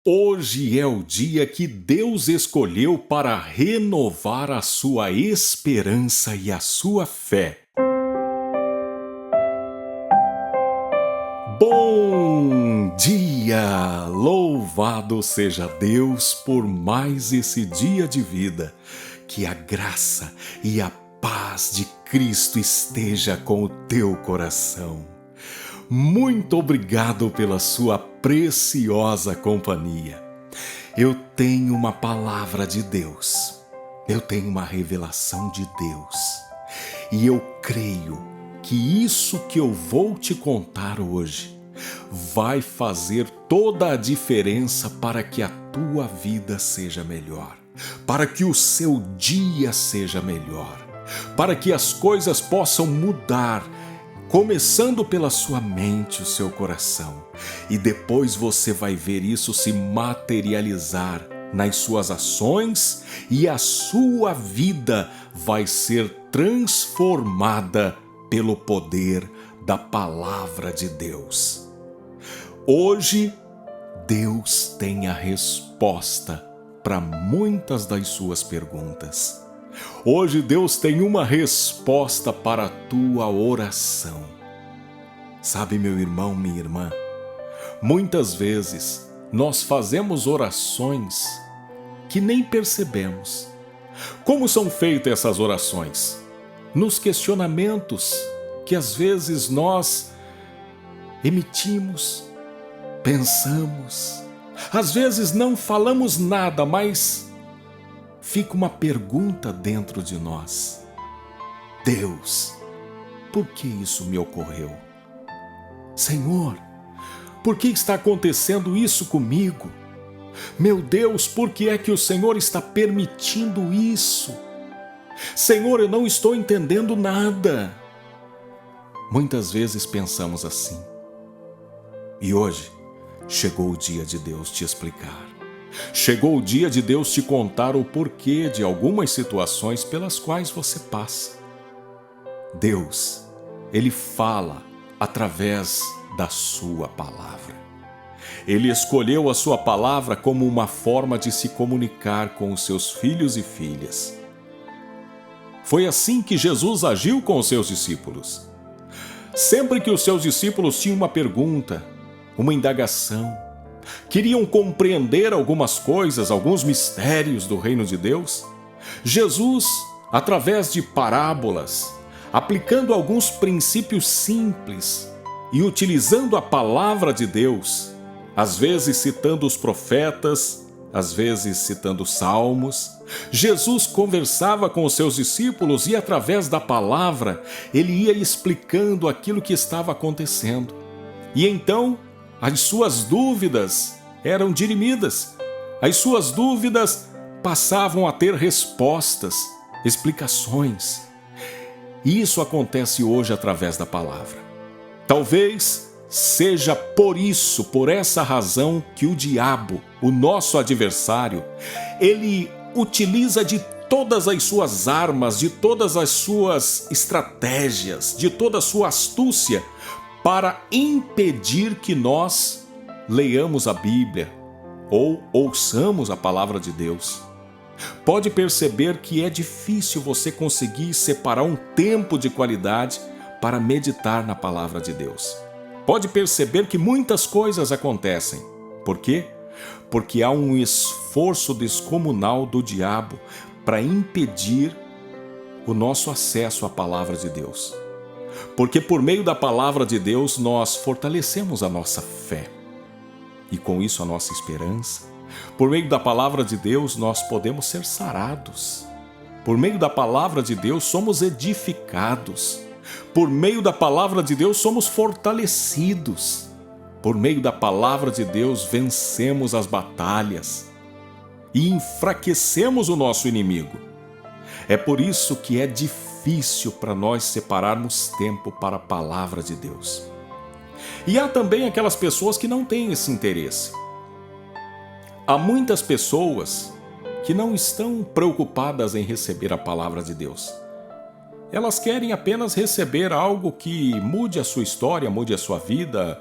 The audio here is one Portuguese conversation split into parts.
Hoje é o dia que Deus escolheu para renovar a sua esperança e a sua fé. Bom dia! Louvado seja Deus por mais esse dia de vida. Que a graça e a paz de Cristo esteja com o teu coração. Muito obrigado pela sua preciosa companhia. Eu tenho uma palavra de Deus. Eu tenho uma revelação de Deus. E eu creio que isso que eu vou te contar hoje vai fazer toda a diferença para que a tua vida seja melhor, para que o seu dia seja melhor, para que as coisas possam mudar, começando pela sua mente, o seu coração, e depois você vai ver isso se materializar nas suas ações e a sua vida vai ser transformada pelo poder da palavra de Deus. Hoje, Deus tem a resposta para muitas das suas perguntas. Hoje Deus tem uma resposta para a tua oração. Sabe, meu irmão, minha irmã, muitas vezes nós fazemos orações que nem percebemos. Como são feitas essas orações? Nos questionamentos que às vezes nós emitimos, pensamos. Às vezes não falamos nada, mas fica uma pergunta dentro de nós. Deus, por que isso me ocorreu? Senhor, por que está acontecendo isso comigo? Meu Deus, por que é que o Senhor está permitindo isso? Senhor, eu não estou entendendo nada. Muitas vezes pensamos assim. E hoje chegou o dia de Deus te explicar. Chegou o dia de Deus te contar o porquê de algumas situações pelas quais você passa. Deus, Ele fala através da sua palavra. Ele escolheu a sua palavra como uma forma de se comunicar com os seus filhos e filhas. Foi assim que Jesus agiu com os seus discípulos. Sempre que os seus discípulos tinham uma pergunta, uma indagação, queriam compreender algumas coisas, alguns mistérios do reino de Deus, Jesus, através de parábolas, aplicando alguns princípios simples e utilizando a palavra de Deus, às vezes citando os profetas, às vezes citando salmos, Jesus conversava com os seus discípulos e através da palavra ele ia explicando aquilo que estava acontecendo. E então as suas dúvidas eram dirimidas, as suas dúvidas passavam a ter respostas, explicações. E isso acontece hoje através da palavra. Talvez seja por isso, por essa razão, que o diabo, o nosso adversário, ele utiliza de todas as suas armas, de todas as suas estratégias, de toda a sua astúcia, para impedir que nós leiamos a Bíblia ou ouçamos a palavra de Deus. Pode perceber que é difícil você conseguir separar um tempo de qualidade para meditar na palavra de Deus. Pode perceber que muitas coisas acontecem. Por quê? Porque há um esforço descomunal do diabo para impedir o nosso acesso à palavra de Deus. Porque por meio da palavra de Deus nós fortalecemos a nossa fé e com isso a nossa esperança. Por meio da palavra de Deus nós podemos ser sarados. Por meio da palavra de Deus somos edificados. Por meio da palavra de Deus somos fortalecidos. Por meio da palavra de Deus vencemos as batalhas e enfraquecemos o nosso inimigo. É por isso que é difícil para nós separarmos tempo para a palavra de Deus. E há também aquelas pessoas que não têm esse interesse. Há muitas pessoas que não estão preocupadas em receber a palavra de Deus. Elas querem apenas receber algo que mude a sua história, mude a sua vida,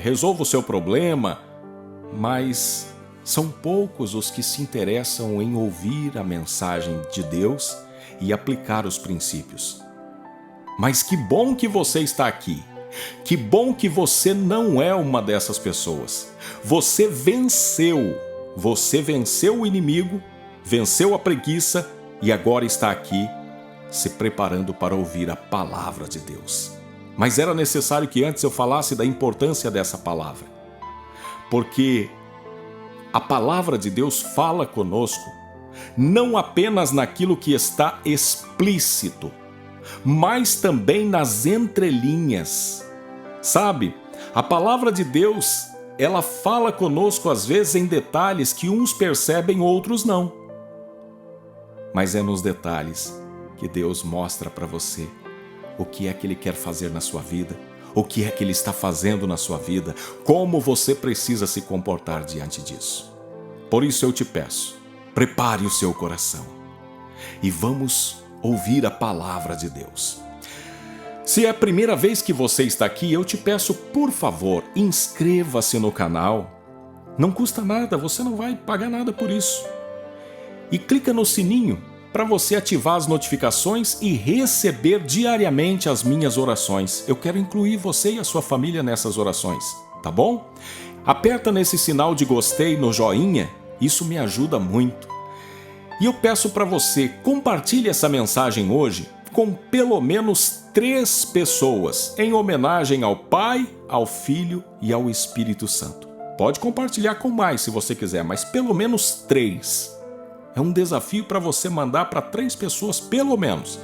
resolva o seu problema, mas São poucos os que se interessam em ouvir a mensagem de Deus e aplicar os princípios. Mas que bom que você está aqui. Que bom que você não é uma dessas pessoas. Você venceu. Você venceu o inimigo, venceu a preguiça e agora está aqui se preparando para ouvir a palavra de Deus. Mas era necessário que antes eu falasse da importância dessa palavra. Porque a palavra de Deus fala conosco não apenas naquilo que está explícito, mas também nas entrelinhas. Sabe, a palavra de Deus, ela fala conosco às vezes em detalhes que uns percebem, outros não. Mas é nos detalhes que Deus mostra para você o que é que Ele quer fazer na sua vida, o que é que Ele está fazendo na sua vida, como você precisa se comportar diante disso. Por isso eu te peço, prepare o seu coração e vamos ouvir a palavra de Deus. Se é a primeira vez que você está aqui, eu te peço, por favor, inscreva-se no canal. Não custa nada, você não vai pagar nada por isso. E clica no sininho para você ativar as notificações e receber diariamente as minhas orações. Eu quero incluir você e a sua família nessas orações, tá bom? Aperta nesse sinal de gostei no joinha, isso me ajuda muito. E eu peço para você, compartilhe essa mensagem hoje com pelo menos 3 pessoas, em homenagem ao Pai, ao Filho e ao Espírito Santo. Pode compartilhar com mais se você quiser, mas pelo menos 3. É um desafio para você mandar para 3 pessoas, pelo menos.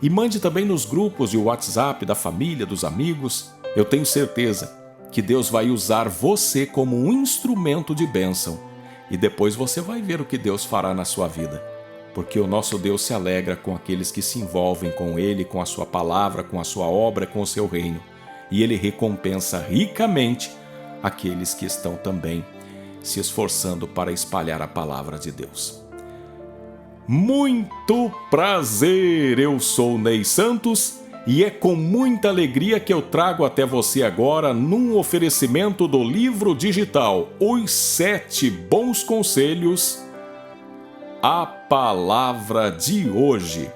E mande também nos grupos de WhatsApp, da família, dos amigos. Eu tenho certeza que Deus vai usar você como um instrumento de bênção. E depois você vai ver o que Deus fará na sua vida. Porque o nosso Deus se alegra com aqueles que se envolvem com Ele, com a sua palavra, com a sua obra, com o seu reino. E Ele recompensa ricamente aqueles que estão também se esforçando para espalhar a palavra de Deus. Muito prazer! Eu sou Ney Santos e é com muita alegria que eu trago até você agora num oferecimento do livro digital Os 7 Bons Conselhos, a palavra de hoje.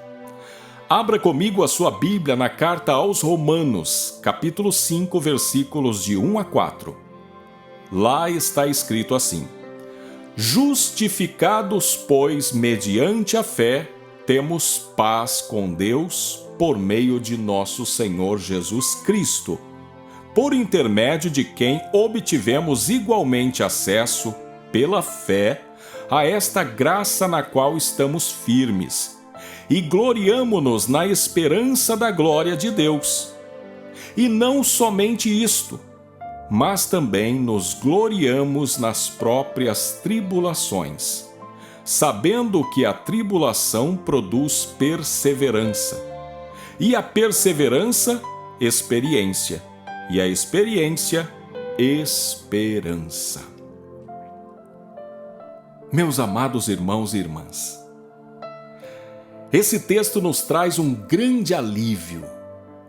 Abra comigo a sua Bíblia na carta aos Romanos, capítulo 5, versículos de 1 a 4. Lá está escrito assim: Justificados, pois, mediante a fé, temos paz com Deus por meio de nosso Senhor Jesus Cristo, por intermédio de quem obtivemos igualmente acesso, pela fé, a esta graça na qual estamos firmes, e gloriamo-nos na esperança da glória de Deus. E não somente isto, mas também nos gloriamos nas próprias tribulações, sabendo que a tribulação produz perseverança, e a perseverança, experiência, e a experiência, esperança. Meus amados irmãos e irmãs, esse texto nos traz um grande alívio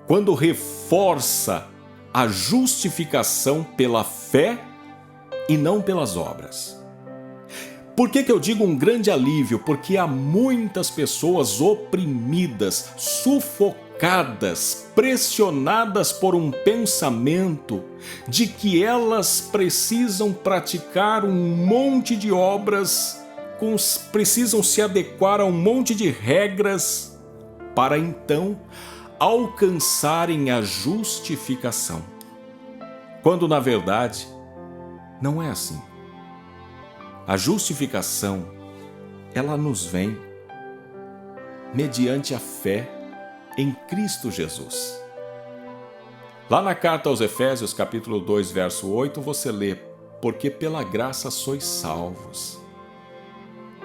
quando reforça a justificação pela fé e não pelas obras. Por que eu digo um grande alívio? Porque há muitas pessoas oprimidas, sufocadas, pressionadas por um pensamento de que elas precisam praticar um monte de obras, precisam se adequar a um monte de regras para então alcançarem a justificação. Quando na verdade não é assim. A justificação, ela nos vem mediante a fé em Cristo Jesus. Lá na carta aos Efésios, capítulo 2, verso 8, você lê: porque pela graça sois salvos,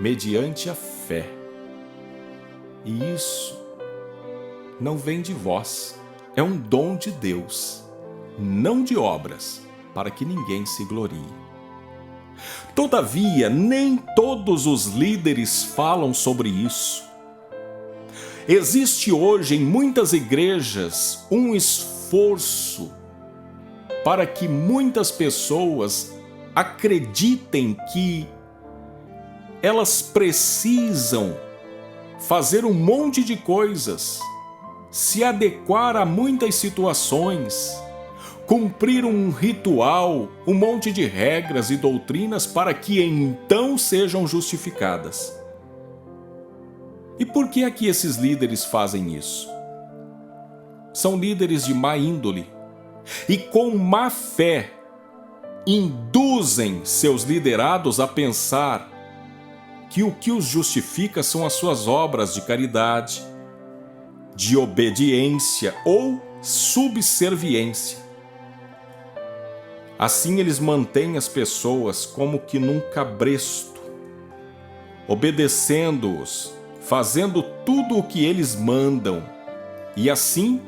mediante a fé. E isso não vem de vós, é um dom de Deus, não de obras, para que ninguém se glorie. Todavia, nem todos os líderes falam sobre isso. Existe hoje em muitas igrejas um esforço para que muitas pessoas acreditem que elas precisam fazer um monte de coisas, se adequar a muitas situações, cumprir um ritual, um monte de regras e doutrinas para que então sejam justificadas. E por que é que esses líderes fazem isso? São líderes de má índole e com má fé induzem seus liderados a pensar que o que os justifica são as suas obras de caridade, de obediência ou subserviência. Assim eles mantêm as pessoas como que num cabresto, obedecendo-os, fazendo tudo o que eles mandam, e assim,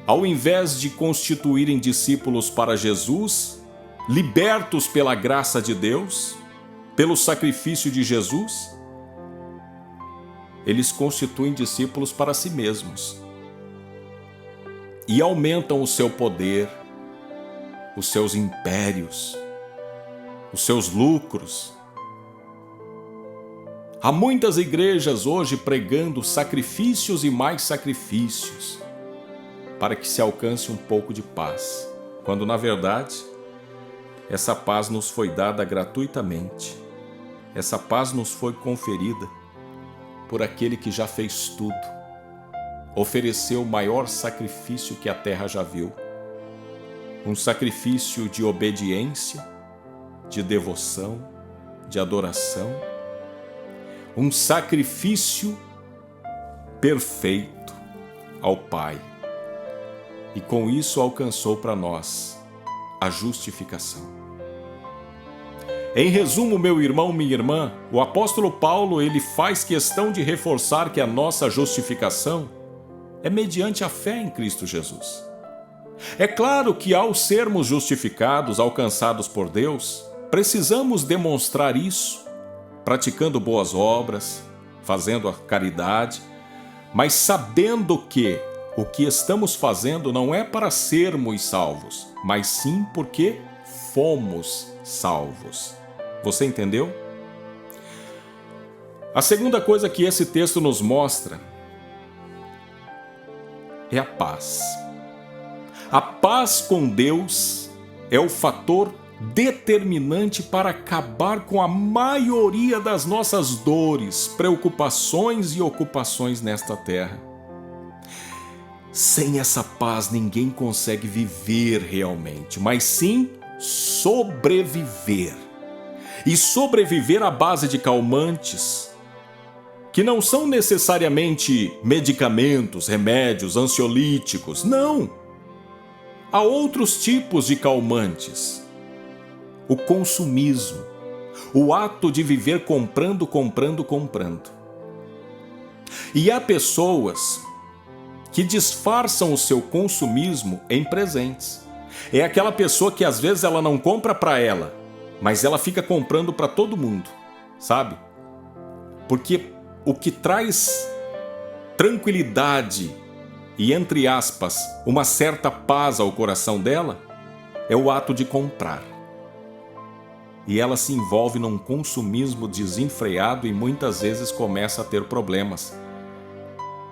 ao invés de constituírem discípulos para Jesus, libertos pela graça de Deus, pelo sacrifício de Jesus, eles constituem discípulos para si mesmos e aumentam o seu poder, os seus impérios, os seus lucros. Há muitas igrejas hoje pregando sacrifícios e mais sacrifícios para que se alcance um pouco de paz, quando na verdade essa paz nos foi dada gratuitamente. Essa paz nos foi conferida por aquele que já fez tudo, ofereceu o maior sacrifício que a terra já viu, um sacrifício de obediência, de devoção, de adoração, um sacrifício perfeito ao Pai. E com isso alcançou para nós a justificação. Em resumo, meu irmão, minha irmã, o apóstolo Paulo ele faz questão de reforçar que a nossa justificação é mediante a fé em Cristo Jesus. É claro que ao sermos justificados, alcançados por Deus, precisamos demonstrar isso, praticando boas obras, fazendo a caridade, mas sabendo que o que estamos fazendo não é para sermos salvos, mas sim porque fomos salvos. Você entendeu? A segunda coisa que esse texto nos mostra é a paz. A paz com Deus é o fator determinante para acabar com a maioria das nossas dores, preocupações e ocupações nesta terra. Sem essa paz ninguém consegue viver realmente, mas sim sobreviver. E sobreviver à base de calmantes, que não são necessariamente medicamentos, remédios, ansiolíticos, não. Há outros tipos de calmantes. O consumismo, o ato de viver comprando. E há pessoas que disfarçam o seu consumismo em presentes. É aquela pessoa que às vezes ela não compra para ela, mas ela fica comprando para todo mundo, sabe? Porque o que traz tranquilidade e, entre aspas, uma certa paz ao coração dela é o ato de comprar. E ela se envolve num consumismo desenfreado e muitas vezes começa a ter problemas.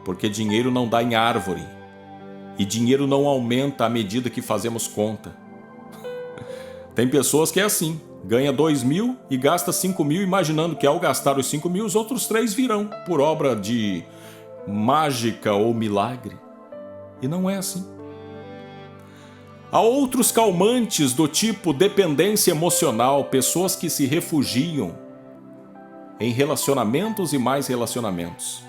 Porque dinheiro não dá em árvore. E dinheiro não aumenta à medida que fazemos conta. Tem pessoas que é assim, ganha 2.000 e gasta 5.000, imaginando que ao gastar os 5.000, os outros 3 virão, por obra de mágica ou milagre. E não é assim. Há outros calmantes do tipo dependência emocional, pessoas que se refugiam em relacionamentos e mais relacionamentos.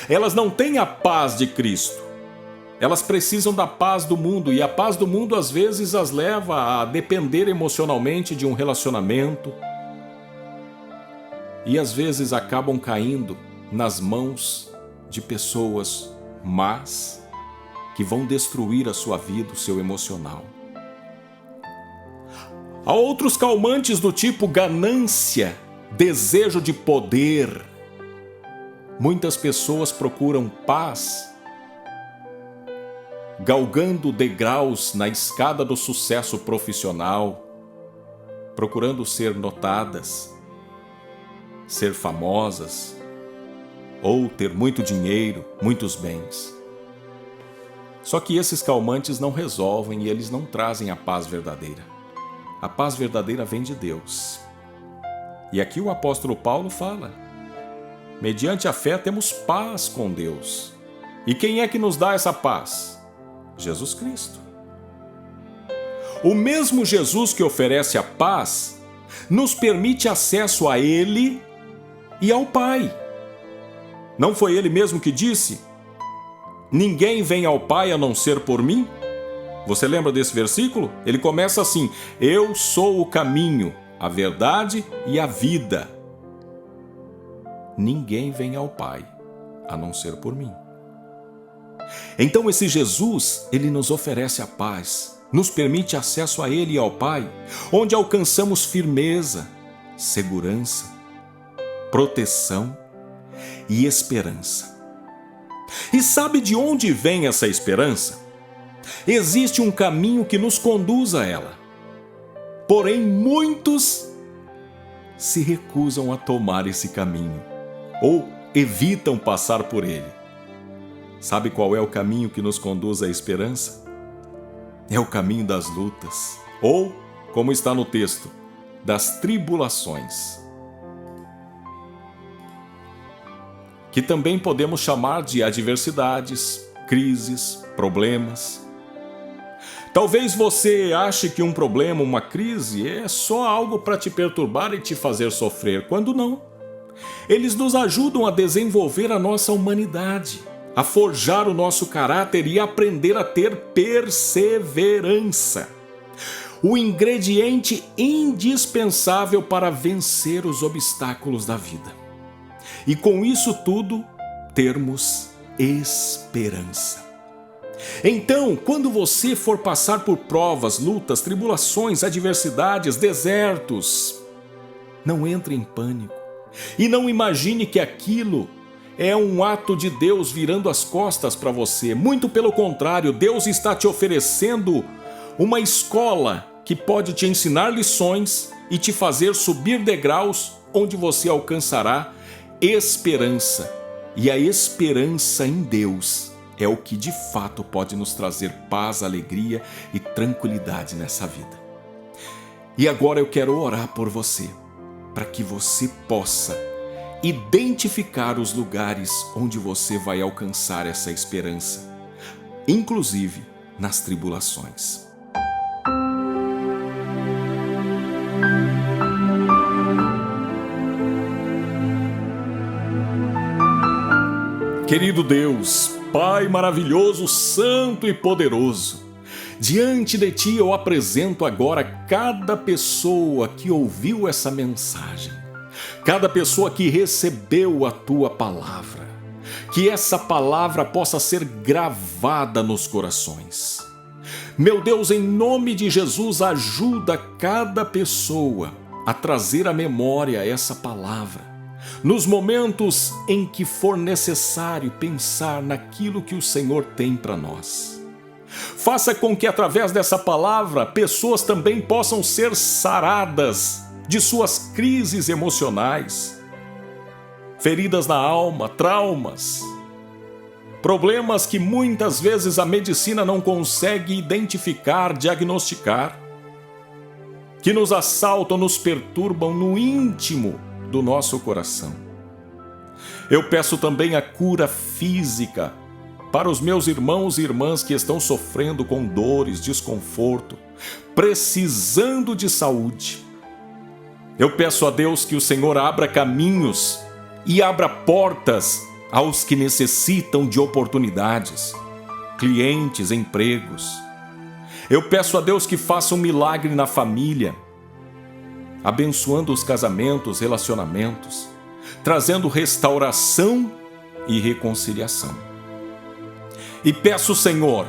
Elas não têm a paz de Cristo. Elas precisam da paz do mundo, e a paz do mundo às vezes as leva a depender emocionalmente de um relacionamento e às vezes acabam caindo nas mãos de pessoas más que vão destruir a sua vida, o seu emocional. Há outros calmantes do tipo ganância, desejo de poder. Muitas pessoas procuram paz galgando degraus na escada do sucesso profissional, procurando ser notadas, ser famosas, ou ter muito dinheiro, muitos bens. Só que esses calmantes não resolvem e eles não trazem a paz verdadeira. A paz verdadeira vem de Deus. E aqui o apóstolo Paulo fala: mediante a fé temos paz com Deus. E quem é que nos dá essa paz? Jesus Cristo. O mesmo Jesus que oferece a paz nos permite acesso a Ele e ao Pai. Não foi Ele mesmo que disse: ninguém vem ao Pai a não ser por mim? Você lembra desse versículo? Ele começa assim: eu sou o caminho, a verdade e a vida. Ninguém vem ao Pai a não ser por mim. Então esse Jesus, ele nos oferece a paz, nos permite acesso a Ele e ao Pai, onde alcançamos firmeza, segurança, proteção e esperança. E sabe de onde vem essa esperança? Existe um caminho que nos conduz a ela. Porém, muitos se recusam a tomar esse caminho ou evitam passar por ele. Sabe qual é o caminho que nos conduz à esperança? É o caminho das lutas, ou, como está no texto, das tribulações, que também podemos chamar de adversidades, crises, problemas. Talvez você ache que um problema, uma crise, é só algo para te perturbar e te fazer sofrer, quando não. Eles nos ajudam a desenvolver a nossa humanidade, a forjar o nosso caráter e aprender a ter perseverança. O ingrediente indispensável para vencer os obstáculos da vida. E com isso tudo, termos esperança. Então, quando você for passar por provas, lutas, tribulações, adversidades, desertos, não entre em pânico e não imagine que aquilo é um ato de Deus virando as costas para você. Muito pelo contrário, Deus está te oferecendo uma escola que pode te ensinar lições e te fazer subir degraus onde você alcançará esperança. E a esperança em Deus é o que de fato pode nos trazer paz, alegria e tranquilidade nessa vida. E agora eu quero orar por você, para que você possa identificar os lugares onde você vai alcançar essa esperança, inclusive nas tribulações. Querido Deus, Pai maravilhoso, santo e poderoso, diante de Ti eu apresento agora cada pessoa que ouviu essa mensagem, cada pessoa que recebeu a Tua palavra, que essa palavra possa ser gravada nos corações. Meu Deus, em nome de Jesus, ajuda cada pessoa a trazer à memória essa palavra, nos momentos em que for necessário pensar naquilo que o Senhor tem para nós. Faça com que através dessa palavra pessoas também possam ser saradas de suas crises emocionais, feridas na alma, traumas, problemas que muitas vezes a medicina não consegue identificar, diagnosticar, que nos assaltam, nos perturbam no íntimo do nosso coração. Eu peço também a cura física para os meus irmãos e irmãs que estão sofrendo com dores, desconforto, precisando de saúde. Eu peço a Deus que o Senhor abra caminhos e abra portas aos que necessitam de oportunidades, clientes, empregos. Eu peço a Deus que faça um milagre na família, abençoando os casamentos, relacionamentos, trazendo restauração e reconciliação. E peço, Senhor,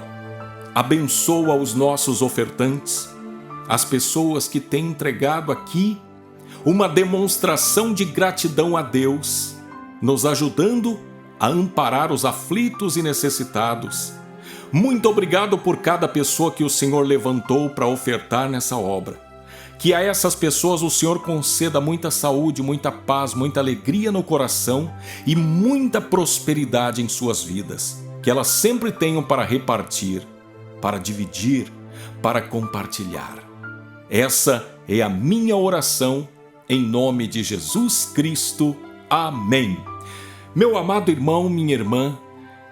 abençoa os nossos ofertantes, as pessoas que têm entregado aqui uma demonstração de gratidão a Deus, nos ajudando a amparar os aflitos e necessitados. Muito obrigado por cada pessoa que o Senhor levantou para ofertar nessa obra. Que a essas pessoas o Senhor conceda muita saúde, muita paz, muita alegria no coração e muita prosperidade em suas vidas. Que elas sempre tenham para repartir, para dividir, para compartilhar. Essa é a minha oração em nome de Jesus Cristo. Amém. Meu amado irmão, minha irmã,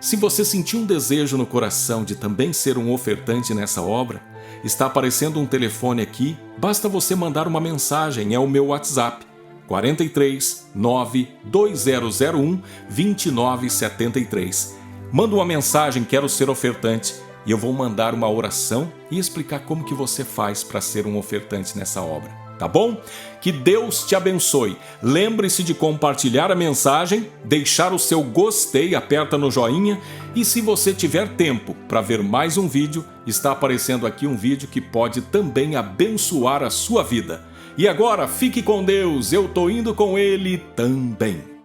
se você sentir um desejo no coração de também ser um ofertante nessa obra, está aparecendo um telefone aqui, basta você mandar uma mensagem, é o meu WhatsApp, 43 92001 2973. Manda uma mensagem, quero ser ofertante, e eu vou mandar uma oração e explicar como que você faz para ser um ofertante nessa obra, tá bom? Que Deus te abençoe. Lembre-se de compartilhar a mensagem, deixar o seu gostei, aperta no joinha, e se você tiver tempo para ver mais um vídeo, está aparecendo aqui um vídeo que pode também abençoar a sua vida. E agora, fique com Deus, eu tô indo com Ele também.